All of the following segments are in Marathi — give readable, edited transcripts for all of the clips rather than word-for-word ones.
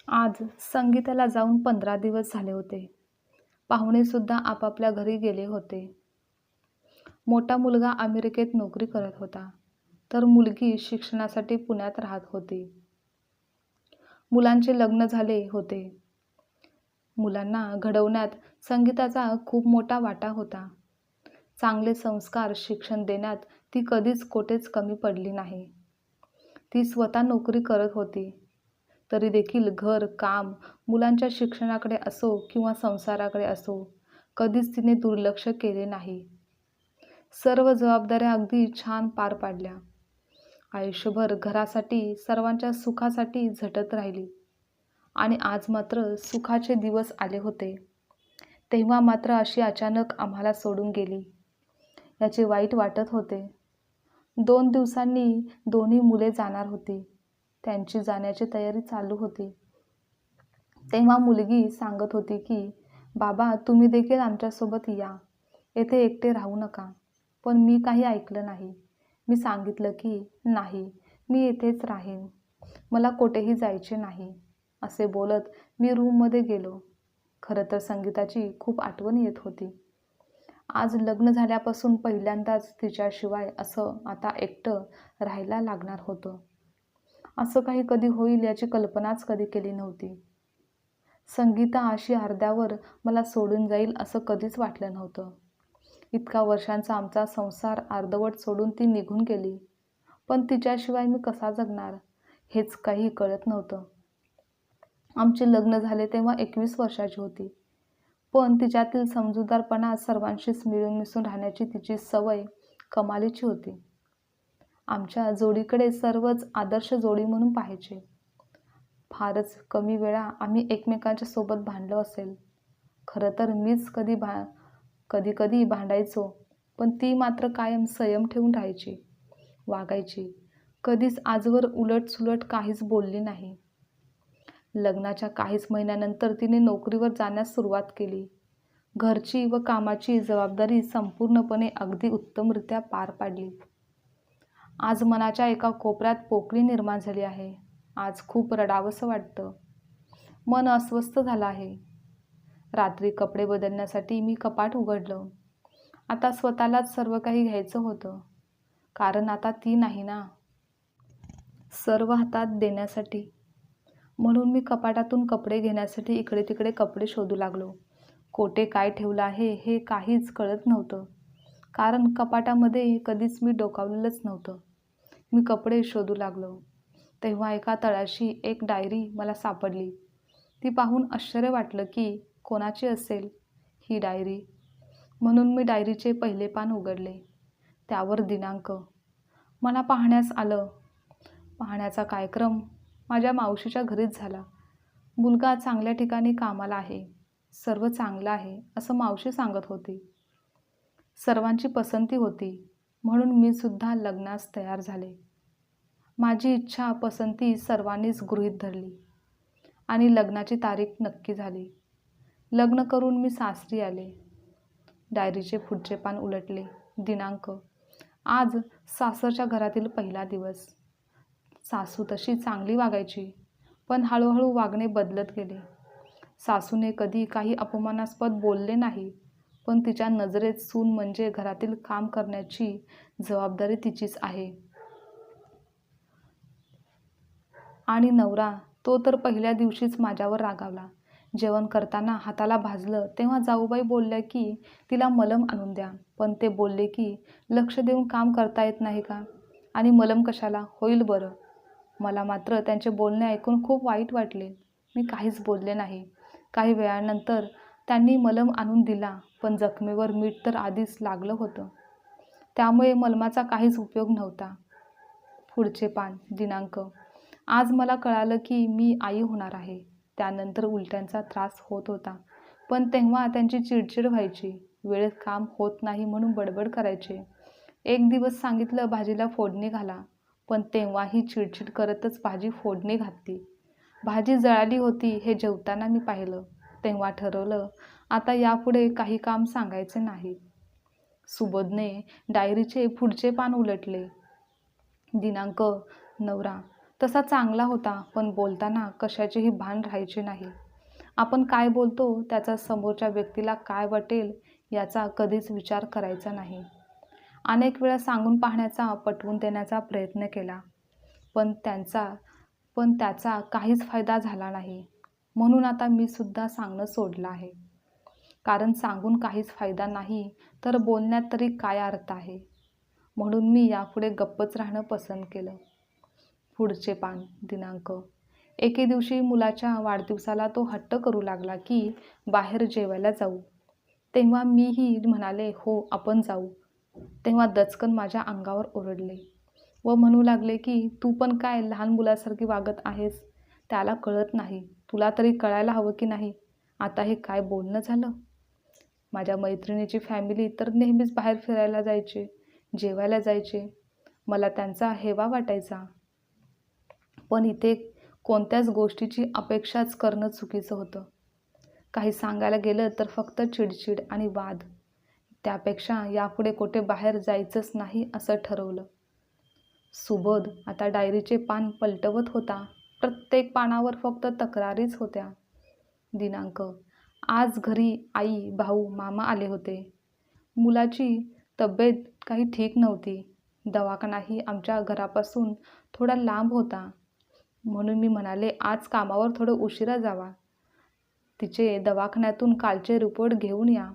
आज संगीताला जाऊन 15 दिवस झाले होते. पाहुणेसुद्धा आपापल्या घरी गेले होते. मोठा मुलगा अमेरिकेत नोकरी करत होता, तर मुलगी शिक्षणासाठी पुण्यात राहत होती. मुलांचे लग्न झाले होते. मुलांना घडवण्यात संगीताचा खूप मोठा वाटा होता. चांगले संस्कार, शिक्षण देण्यात ती कधीच कोठेच कमी पडली नाही. ती स्वतः नोकरी करत होती. तरी देखील घर, काम, मुलांच्या शिक्षणाकडे असो किंवा संसाराकडे असो, कधीच तिने दुर्लक्ष केले नाही. सर्व जबाबदाऱ्या अगदी छान पार पाडल्या. आयुष्यभर घरासाठी, सर्वांच्या सुखासाठी झटत राहिली. आणि आज मात्र सुखाचे दिवस आले होते. तेव्हा मात्र अशी अचानक आम्हाला सोडून गेली. याचे वाईट वाटत होते. 2 दिवसांनी दोन्ही मुले जाणार होती. त्यांची जाण्याची तयारी चालू होती. तेव्हा मुलगी सांगत होती की, बाबा तुम्ही देखील आमच्यासोबत या. येथे एकटे राहू नका. पण मी काही ऐकलं नाही. मी सांगितलं की नाही, मी येथेच राहीन. मला कुठेही जायचे नाही. असे बोलत मी रूममध्ये गेलो. खरं तर संगीताची खूप आठवण येत होती. आज लग्न झाल्यापासून पहिल्यांदाच तिच्याशिवाय असं आता एकटं राहायला लागणार होतं. असं काही कधी होईल याची कल्पनाच कधी केली नव्हती. संगीता अशी अर्ध्यावर मला सोडून जाईल असं कधीच वाटलं नव्हतं. इतका वर्षांचा आमचा संसार अर्धवट सोडून ती निघून गेली. पण तिच्याशिवाय मी कसा जगणार हेच काही कळत नव्हतं. आमचे लग्न झाले तेव्हा 21 वर्षाची होती. पण तिच्यातील समजूतदारपणा, सर्वांशीच मिळून मिसळून राहण्याची तिची सवय कमालीची होती. आमच्या जोडीकडे सर्वच आदर्श जोडी म्हणून पाहायचे. फारच कमी वेळा आम्ही एकमेकांच्या सोबत भांडलो असेल. खरं तर मीच कधी कधी भांडायचो, पण ती मात्र कायम संयम ठेवून राहायची, वागायची. कधीच आजवर उलटसुलट काहीच बोलली नाही. लग्नाच्या काहीच महिन्यानंतर तिने नोकरीवर जाण्यास सुरुवात केली. घरची व कामाची जबाबदारी संपूर्णपणे अगदी उत्तमरित्या पार पाडली. आज मनाच्या एका कोपऱ्यात पोकळी निर्माण झाली आहे. आज खूप रडावंसं वाटतं. मन अस्वस्थ झालं आहे. रात्री कपडे बदलण्यासाठी मी कपाट उघडलं. आता स्वतःलाच सर्व काही घ्यायचं होतं. कारण आता ती नाही ना, सर्व हातात देण्यासाठी. म्हणून मी कपाटातून कपडे घेण्यासाठी इकडे तिकडे कपडे शोधू लागलो. कोठे काय ठेवलं आहे हे काहीच कळत नव्हतं. कारण कपाटामध्ये कधीच मी डोकावलेलंच नव्हतं. मी कपडे शोधू लागलो. तेव्हा एका तळाशी एक डायरी मला सापडली. ती पाहून आश्चर्य वाटलं की कोणाची असेल ही डायरी. म्हणून मी डायरीचे पहिले पान उघडले. त्यावर दिनांक. मला पाहण्यास आलं. पाहण्याचा कार्यक्रम माझ्या मावशीच्या घरीच झाला. मुलगा चांगल्या ठिकाणी कामाला आहे. सर्व चांगलं आहे असं मावशी सांगत होती. सर्वांची पसंती होती. म्हणून मी सुद्धा लग्नास तयार झाले. माझी इच्छा, पसंती सर्वांनीच गृहीत धरली आणि लग्नाची तारीख नक्की झाली. लग्न करून मी सासरी आले. डायरीचे पुढचे पान उलटले. दिनांक. आज सासरच्या घरातील पहिला दिवस. सासू तशी चांगली वागायची, पण हळूहळू वागणे बदलत गेले. सासूने कधी काही अपमानास्पद बोलले नाही, पण तिच्या नजरेत सून म्हणजे घरातील काम करण्याची जबाबदारी तिचीच आहे. आणि नवरा, तो तर पहिल्या दिवशीच माझ्यावर रागावला. जेवण करताना हाताला भाजलं तेव्हा जाऊबाई बोलल्या की तिला मलम आणून द्या. पण ते बोलले की लक्ष देऊन काम करता येत नाही का, आणि मलम कशाला, होईल बरं. मला मात्र त्यांचे बोलणे ऐकून खूप वाईट वाटले. मी काहीच बोलले नाही. काही वेळानंतर त्यांनी मलम आणून दिला, पण जखमेवर मीठ तर आधीच लागलं होतं. त्यामुळे मलमाचा काहीच उपयोग नव्हता. पुढचे पान. दिनांक. आज मला कळालं की मी आई होणार आहे. त्यानंतर उलट्यांचा त्रास होत होता, पण तेव्हा त्यांची चिडचिड व्हायची. वेळेत काम होत नाही म्हणून बडबड करायचे. एक दिवस सांगितलं भाजीला फोडणी घाला, पण तेव्हाही चिडचिड करतच भाजी फोडणी घातली. भाजी जळाली होती हे जेवताना मी पाहिलं. तेव्हा ठरवलं आता यापुढे काही काम सांगायचे नाही. सुबोधने डायरीचे पुढचे पान उलटले. दिनांक. नवरा. तसा चांगला होता, पण बोलताना कशाचेही भान राहायचे नाही. आपण काय बोलतो त्याचा समोरच्या व्यक्तीला काय वाटेल याचा कधीच विचार करायचा नाही. अनेक वेळा सांगून पाहण्याचा, पटवून देण्याचा प्रयत्न केला, पण त्याचा काहीच फायदा झाला नाही. म्हणून आता मी सुद्धा सांगणं सोडलं आहे. कारण सांगून काहीच फायदा नाही, तर बोलण्यात तरी काय अर्थ आहे? म्हणून मी यापुढे गप्पच राहणं पसंत केलं. पुढचे पान. दिनांक. एके दिवशी मुलाच्या वाढदिवसाला तो हट्ट करू लागला की बाहेर जेवायला जाऊ. तेव्हा मीही म्हणाले, हो आपण जाऊ. तेव्हा दचकन माझ्या अंगावर ओरडले व म्हणू लागले की तू पण काय लहान मुलासारखी वागत आहेस? त्याला कळत नाही, तुला तरी कळायला हवं की नाही? आता हे काय बोलणं झालं? माझ्या मैत्रिणीची फॅमिली तर नेहमीच बाहेर फिरायला जायचे, जेवायला जायचे. मला त्यांचा हेवा वाटायचा. पण इथे कोणत्याच गोष्टीची अपेक्षाच करणं चुकीचं होतं. काही सांगायला गेलं तर फक्त चिडचिड आणि वाद. त्यापेक्षा यापुढे कुठे बाहेर जायचंच नाही असं ठरवलं. सुबोध आता डायरीचे पान पलटवत होता. प्रत्येक पानावर फक्त तक्रारीच होत्या. दिनांक. आज घरी आई, भाऊ, मामा आले होते. मुलाची तब्येत काही ठीक नव्हती. दवाखानाही आमच्या घरापासून थोडा लांब होता. म्हणून मी म्हणाले आज कामावर थोडं उशिरा जावा. तिचे दवाखान्यातून कालचे रिपोर्ट घेऊन या.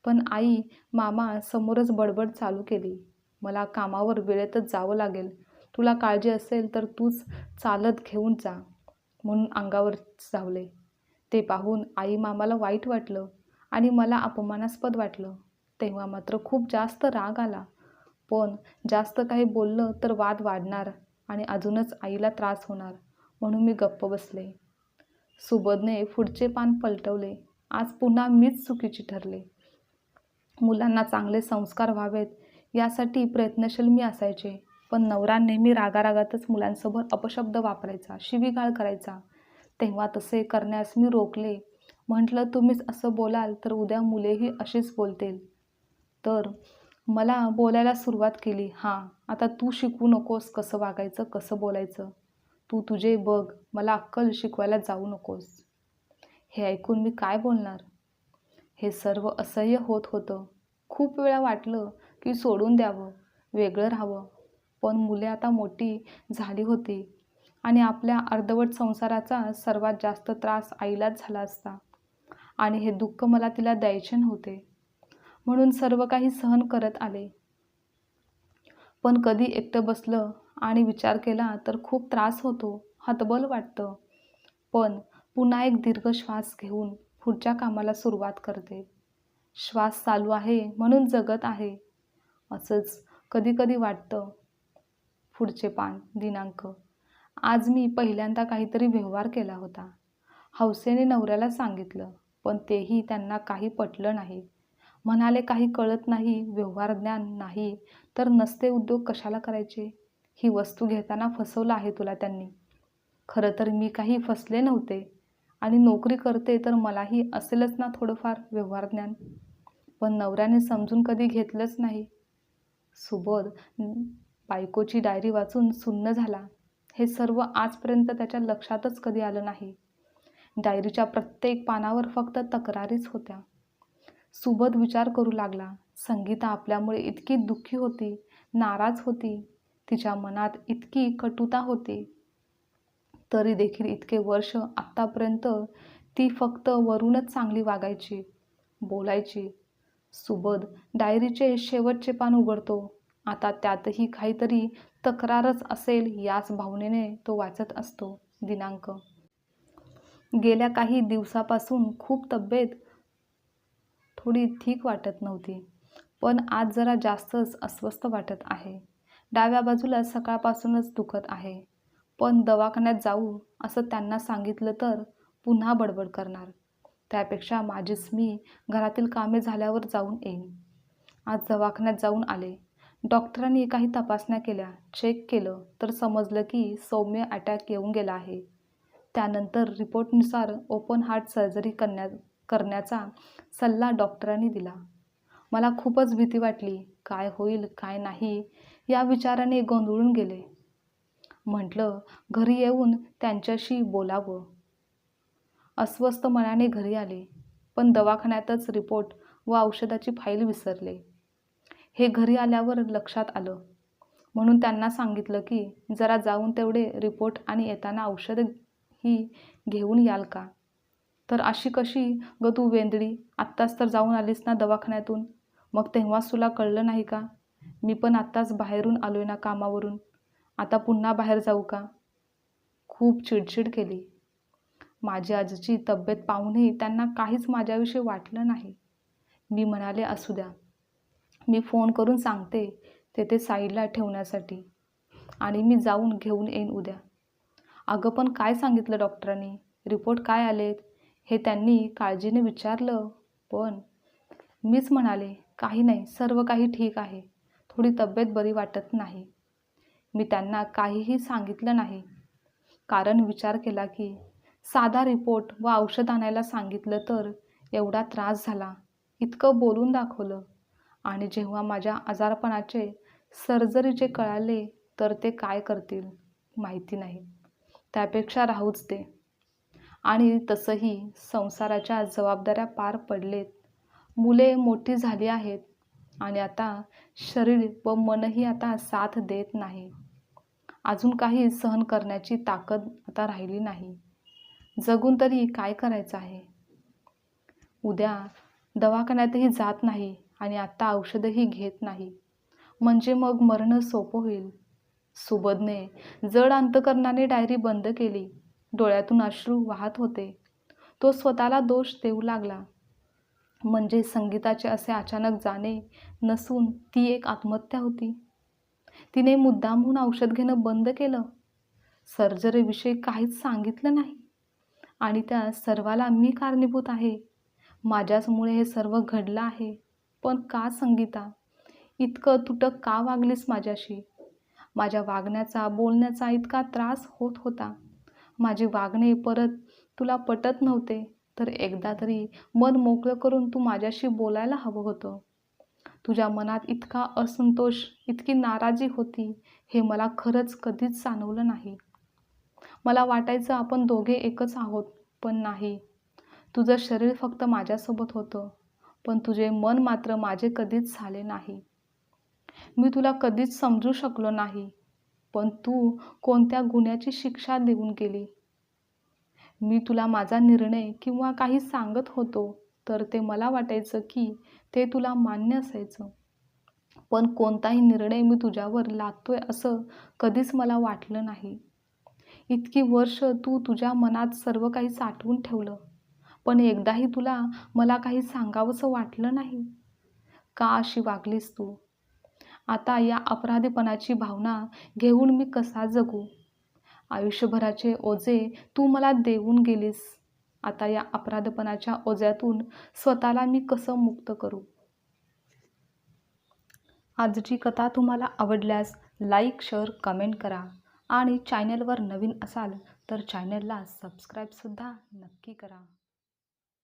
पण आई, मामा समोरच बडबड चालू केली. मला कामावर वेळेतच जावं लागेल. तुला काळजी असेल तर तूच चालत घेऊन जा. म्हणून अंगावर धावले. ते पाहून आई मामाला वाईट वाटलं आणि मला अपमानास्पद वाटलं. तेव्हा मात्र खूप जास्त राग आला. पण जास्त काही बोललं तर वाद वाढणार आणि अजूनच आईला त्रास होणार. म्हणून मी गप्प बसले. सुबोधने पुढचे पान पलटवले. आज पुन्हा मीच चुकीची ठरले. मुलांना चांगले संस्कार व्हावेत यासाठी प्रयत्नशील मी असायचे. पण नवरा नेहमी रागारागातच मुलांसोबत अपशब्द वापरायचा, शिवीगाळ करायचा. तेव्हा तसे करण्यास मी रोखले. म्हटलं तुम्हीच असं बोलाल तर उद्या मुलेही अशीच बोलतील. तर मला बोलायला सुरुवात केली. हां, आता तू शिकवू नकोस कसं वागायचं, कसं बोलायचं. तू तुझे बघ, मला अक्कल शिकवायला जाऊ नकोस. हे ऐकून मी काय बोलणार? हे सर्व असह्य होत होतं. खूप वेळा वाटलं की सोडून द्यावं, वेगळं राहावं. पण मुले आता मोठी झाली होती आणि आपल्या अर्धवट संसाराचा सर्वात जास्त त्रास आईलाच झाला असता आणि हे दुःख मला तिला द्यायचे नव्हते. म्हणून सर्व काही सहन करत आले. पण कधी एकटं बसलं आणि विचार केला तर खूप त्रास होतो, हतबल वाटतं. पण पुन्हा एक दीर्घ श्वास घेऊन पुढच्या कामाला सुरुवात करते. श्वास चालू आहे म्हणून जगत आहे, असंच कधी कधी वाटतं. पुढचे पान. दिनांक. आज मी पहिल्यांदा काहीतरी व्यवहार केला होता. हौसेने नवऱ्याला सांगितलं, पण तेही त्यांना काही पटलं नाही. म्हणाले काही कळत नाही, व्यवहार ज्ञान नाही तर नसते उद्योग कशाला करायचे? ही वस्तू घेताना फसवलं आहे तुला त्यांनी. खरं तर मी काही फसले नव्हते आणि नोकरी करते तर मलाही असेलच ना थोडंफार व्यवहार ज्ञान. पण नवऱ्याने समजून कधी घेतलंच नाही. सुबोध बायकोची डायरी वाचून सुन्न झाला. हे सर्व आजपर्यंत त्याच्या लक्षातच कधी आलं नाही. डायरीच्या प्रत्येक पानावर फक्त तक्रारीच होत्या. सुबोध विचार करू लागला. संगीता आपल्यामुळे इतकी दुःखी होती, नाराज होती. तिच्या मनात इतकी कटुता होती. तरी देखील इतके वर्ष आत्तापर्यंत ती फक्त वरूनच चांगली वागायची, बोलायची. सुबोध डायरीचे शेवटचे पान उघडतो. आता त्यातही काहीतरी तक्रारच असेल याच भावनेने तो वाचत असतो. दिनांक. गेल्या काही दिवसापासून खूप तब्येत थोडी ठीक वाटत नव्हती. पण आज जरा जास्तच अस्वस्थ वाटत आहे. डाव्या बाजूला सकाळपासूनच दुखत आहे. पण दवाखान्यात जाऊ असं त्यांना सांगितलं तर पुन्हा बडबड करणार. त्यापेक्षा माझीच मी घरातील कामे झाल्यावर जाऊन येईन. आज दवाखान्यात जाऊन आले. डॉक्टरांनी काही तपासण्या केल्या, चेक केलं तर समजलं की सौम्य अटॅक येऊन गेला आहे. त्यानंतर रिपोर्टनुसार ओपन हार्ट सर्जरी करण्याचा सल्ला डॉक्टरांनी दिला. मला खूपच भीती वाटली. काय होईल काय नाही या विचाराने गोंधळून गेले. म्हटलं घरी येऊन त्यांच्याशी बोलावं. अस्वस्थ मनाने घरी आले, पण दवाखान्यातच रिपोर्ट व औषधाची फाईल विसरले. हे घरी आल्यावर लक्षात आलं. म्हणून त्यांना सांगितलं की जरा जाऊन तेवढे रिपोर्ट आणि येताना औषधं ही घेऊन याल का? तर अशी कशी ग तू वेंदडी, आत्ताच तर जाऊन आलीस ना दवाखान्यातून, मग तेव्हाच तुला कळलं नाही का? मी पण आत्ताच बाहेरून आलोय ना कामावरून, आता पुन्हा बाहेर जाऊ का? खूप चिडचिड केली. माझी आजीची तब्येत पाहूनही त्यांना काहीच माझ्याविषयी वाटलं नाही. मी म्हणाले असू द्या, मी फोन करून सांगते तेथे साईडला ठेवण्यासाठी आणि मी जाऊन घेऊन येईन उद्या. अगं पण काय सांगितलं डॉक्टरांनी, रिपोर्ट काय आलेत हे त्यांनी काळजीने विचारलं. पण मीच म्हणाले काही नाही, सर्व काही ठीक आहे, थोडी तब्येत बरी वाटत नाही. मी त्यांना काहीही सांगितलं नाही, कारण विचार केला की साधा रिपोर्ट व औषध आणायला सांगितलं तर एवढा त्रास झाला, इतकं बोलून दाखवलं, आणि जेव्हा माझ्या आजारपणाचे सर्जरीचे कळाले तर ते काय करतील माहिती नाही. त्यापेक्षा राहूच दे. आणि तसंही संसाराच्या जबाबदाऱ्या पार पडलेत, मुले मोठी झाली आहेत आणि आता शरीर व मनही आता साथ देत नाही. अजून काही सहन करण्याची ताकद आता राहिली नाही. जगून तरी काय करायचं आहे? उद्या दवाखान्यातही जात नाही आणि आता औषधही घेत नाही, म्हणजे मग मरणं सोपं होईल. सुबोधने जड अंतकरणाने डायरी बंद केली. डोळ्यातून अश्रू वाहत होते. तो स्वतःला दोष देऊ लागला. म्हणजे संगीताचे असे अचानक जाणे नसून ती एक आत्महत्या होती. तिने मुद्दामहून औषध घेणं बंद केलं. सर्जरीविषयी काहीच सांगितलं नाही आणि त्या सर्वाला मी कारणीभूत आहे. माझ्याचमुळे हे सर्व घडलं आहे. पण का संगीता, इतकं तुटक का वागलीस माझ्याशी? माझ्या वागण्याचा बोलण्याचा इतका त्रास होत होता. माझे वागणे परत तुला पटत नव्हते, तर एकदा तरी मन मोकळं करून तू माझ्याशी बोलायला हवं होतं. तुझ्या मनात इतका असंतोष, इतकी नाराजी होती, हे मला खरंच कधीच जाणवलं नाही. मला वाटायचं आपण दोघे एकच आहोत, पण नाही. तुझं शरीर फक्त माझ्यासोबत होतं, पण तुझे मन मात्र माझे कधीच झाले नाही. मी तुला कधीच समजू शकलो नाही, पण तू कोणत्या गुन्ह्याची शिक्षा देऊन गेली. मी तुला माझा निर्णय किंवा काही सांगत होतो तर ते मला वाटायचं की ते तुला मान्य असायचं, पण कोणताही निर्णय मी तुझ्यावर लादतोय असं कधीच मला वाटलं नाही. इतकी वर्ष तू तुझ्या मनात सर्व काही साठवून ठेवलं, पण एकदाही तुला मला काही सांगावंसं वाटलं नाही. का अशी वागलीस तू? आता या अपराधीपणाची भावना घेऊन मी कसा जगू? आयुष्यभराचे ओझे तू मला देऊन गेलीस. आता या अपराधपणाच्या ओझ्यातून स्वतःला मी कसं मुक्त करू? आजची कथा तुम्हाला आवडल्यास लाईक, शेअर, कमेंट करा आणि चॅनलवर नवीन असाल तर चॅनलला सबस्क्राईबसुद्धा नक्की करा.